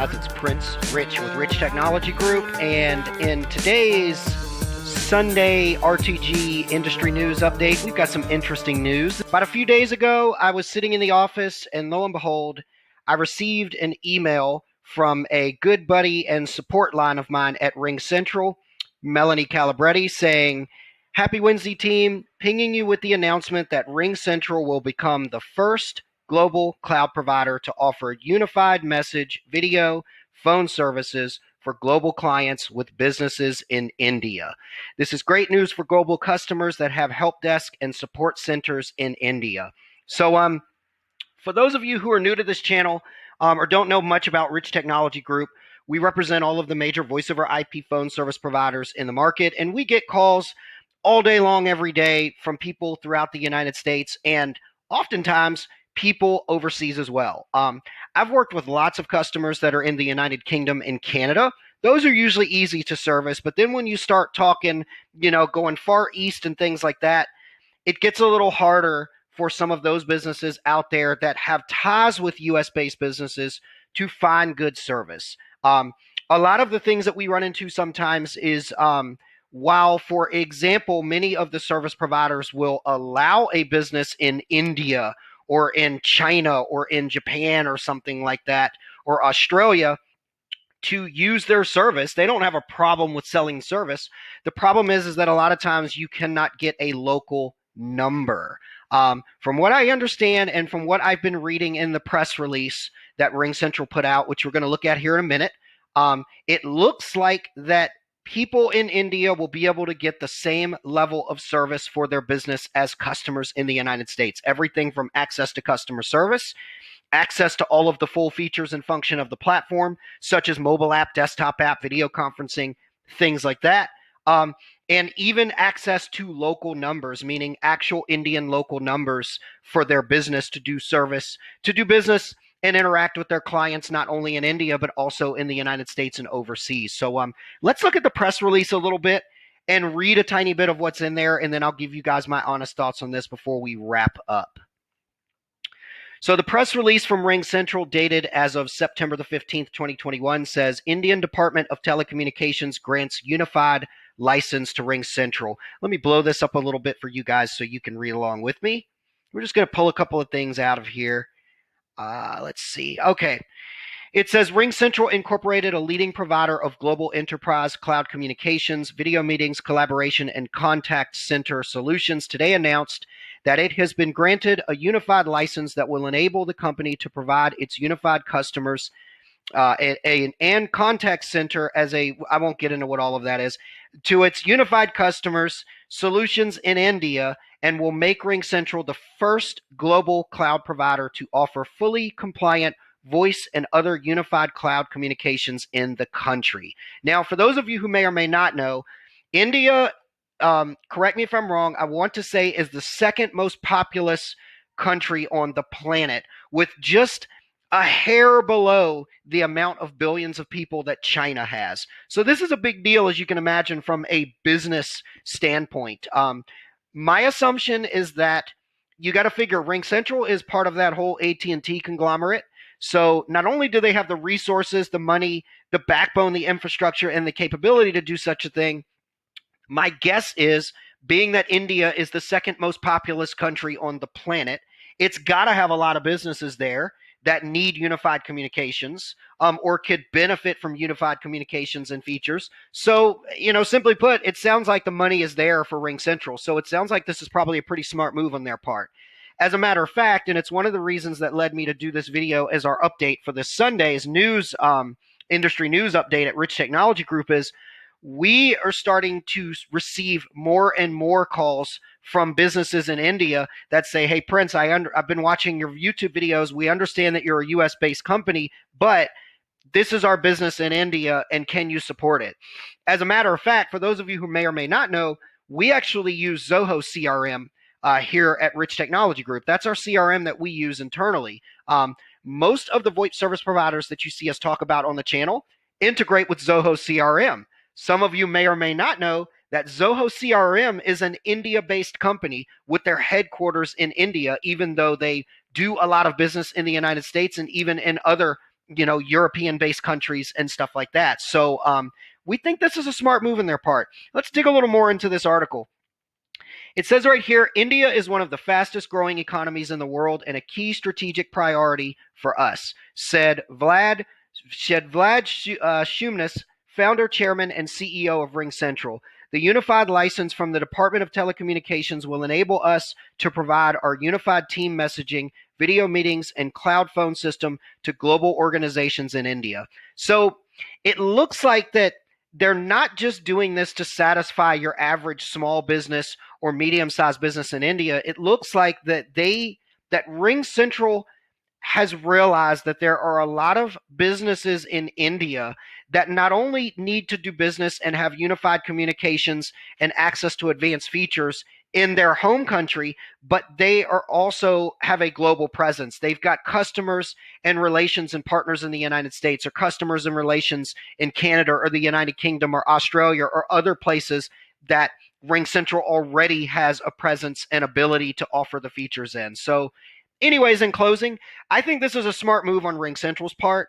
guys? It's Prince Rich with Rich Technology Group, and in today's Sunday RTG industry news update, we've got some interesting news. About a few days ago, I was sitting in the office, and lo and behold, I received an email from a good buddy and support line of mine at RingCentral, Melanie Calabretti, saying, "Happy Wednesday, team. Pinging you with the announcement that RingCentral will become the first global cloud provider to offer unified message, video, phone services for global clients with businesses in India. This is great news for global customers that have help desk and support centers in India." So, for those of you who are new to this channel or don't know much about Rich Technology Group, we represent all of the major voice over IP phone service providers in the market, and we get calls all day long, every day from people throughout the United States and oftentimes people overseas as well. I've worked with lots of customers that are in the United Kingdom and Canada. Those are usually easy to service, but then when you start talking, going far east and things like that, it gets a little harder for some of those businesses out there that have ties with US-based businesses to find good service. A lot of the things that we run into sometimes is while, for example, many of the service providers will allow a business in India or in China or in Japan or something like that, or Australia, to use their service, they don't have a problem with selling service. The problem is that a lot of times you cannot get a local number. From what I understand and from what I've been reading in the press release that RingCentral put out, which we're going to look at here in a minute, it looks like that people in India will be able to get the same level of service for their business as customers in the United States. Everything from access to customer service, access to all of the full features and function of the platform, such as mobile app, desktop app, video conferencing, things like that. And even access to local numbers, meaning actual Indian local numbers for their business to do service, to do business and interact with their clients, not only in India, but also in the United States and overseas. So let's look at the press release a little bit and read a tiny bit of what's in there, and then I'll give you guys my honest thoughts on this before we wrap up. So the press release from RingCentral, dated as of September the 15th, 2021, says, Indian Department of Telecommunications grants unified license to RingCentral. Let me blow this up a little bit for you guys so you can read along with me. We're just going to pull a couple of things out of here. Let's see. Okay. It says RingCentral Incorporated, a leading provider of global enterprise cloud communications, video meetings, collaboration, and contact center solutions, today announced that it has been granted a unified license that will enable the company to provide its unified customers and contact center I won't get into what all of that is, to its unified customers solutions in India, and will make RingCentral the first global cloud provider to offer fully compliant voice and other unified cloud communications in the country. Now, for those of you who may or may not know, India, correct me if I'm wrong, I want to say is the second most populous country on the planet, with just a hair below the amount of billions of people that China has. So this is a big deal, as you can imagine, from a business standpoint. My assumption is that you got to figure RingCentral is part of that whole AT&T conglomerate. So not only do they have the resources, the money, the backbone, the infrastructure, and the capability to do such a thing, my guess is, being that India is the second most populous country on the planet, it's got to have a lot of businesses there that need unified communications or could benefit from unified communications and features. So, simply put, it sounds like the money is there for RingCentral. So it sounds like this is probably a pretty smart move on their part. As a matter of fact, and it's one of the reasons that led me to do this video as our update for this Sunday's news, industry news update at Rich Technology Group, is we are starting to receive more and more calls from businesses in India that say, "Hey, Prince, I've been watching your YouTube videos. We understand that you're a US-based company, but this is our business in India, and can you support it?" As a matter of fact, for those of you who may or may not know, we actually use Zoho CRM here at Rich Technology Group. That's our CRM that we use internally. Most of the VoIP service providers that you see us talk about on the channel integrate with Zoho CRM. Some of you may or may not know that Zoho CRM is an India-based company with their headquarters in India, even though they do a lot of business in the United States and even in other European-based countries and stuff like that. So we think this is a smart move on their part. Let's dig a little more into this article. It says right here, India is one of the fastest growing economies in the world and a key strategic priority for us, said Vlad Shumnas, founder, chairman, and CEO of RingCentral. The unified license from the Department of Telecommunications will enable us to provide our unified team messaging, video meetings, and cloud phone system to global organizations in India. So it looks like that they're not just doing this to satisfy your average small business or medium-sized business in India. It looks like that RingCentral has realized that there are a lot of businesses in India that not only need to do business and have unified communications and access to advanced features in their home country, but they are also have a global presence. They've got customers and relations and partners in the United States, or customers and relations in Canada or the United Kingdom or Australia or other places that RingCentral already has a presence and ability to offer the features in. So anyways, in closing, I think this is a smart move on RingCentral's part.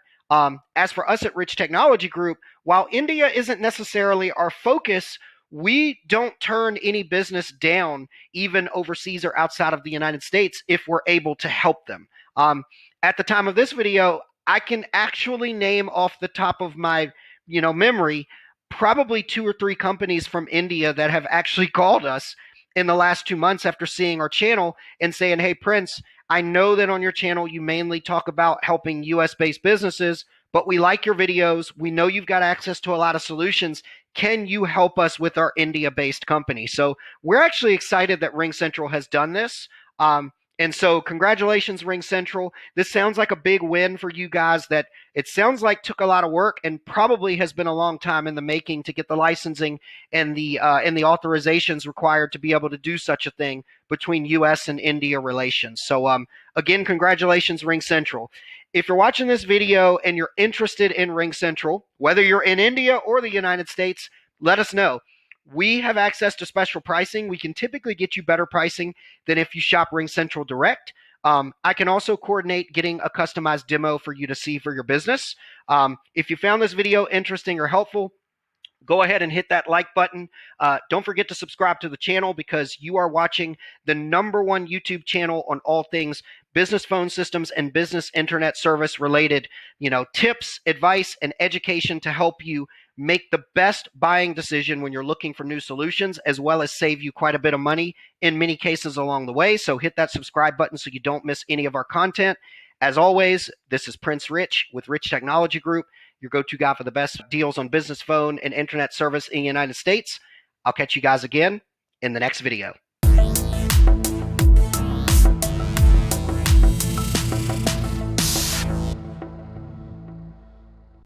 As for us at Rich Technology Group, while India isn't necessarily our focus, we don't turn any business down, even overseas or outside of the United States, if we're able to help them. At the time of this video, I can actually name off the top of my memory probably 2 or 3 companies from India that have actually called us in the last 2 months after seeing our channel and saying, hey, Prince, I know that on your channel you mainly talk about helping US-based businesses, but we like your videos. We know you've got access to a lot of solutions. Can you help us with our India-based company? So we're actually excited that RingCentral has done this. And so congratulations, RingCentral. This sounds like a big win for you guys that it sounds like took a lot of work and probably has been a long time in the making to get the licensing and the authorizations required to be able to do such a thing between US and India relations. So again, congratulations, RingCentral. If you're watching this video and you're interested in RingCentral, whether you're in India or the United States, let us know. We have access to special pricing. We can typically get you better pricing than if you shop RingCentral direct. I can also coordinate getting a customized demo for you to see for your business. If you found this video interesting or helpful, go ahead and hit that like button. Don't forget to subscribe to the channel because you are watching the #1 YouTube channel on all things business phone systems and business internet service related, tips, advice, and education to help you make the best buying decision when you're looking for new solutions, as well as save you quite a bit of money in many cases along the way. So hit that subscribe button so you don't miss any of our content. As always, this is Prince Rich with Rich Technology Group, your go-to guy for the best deals on business phone and internet service in the United States. I'll catch you guys again in the next video.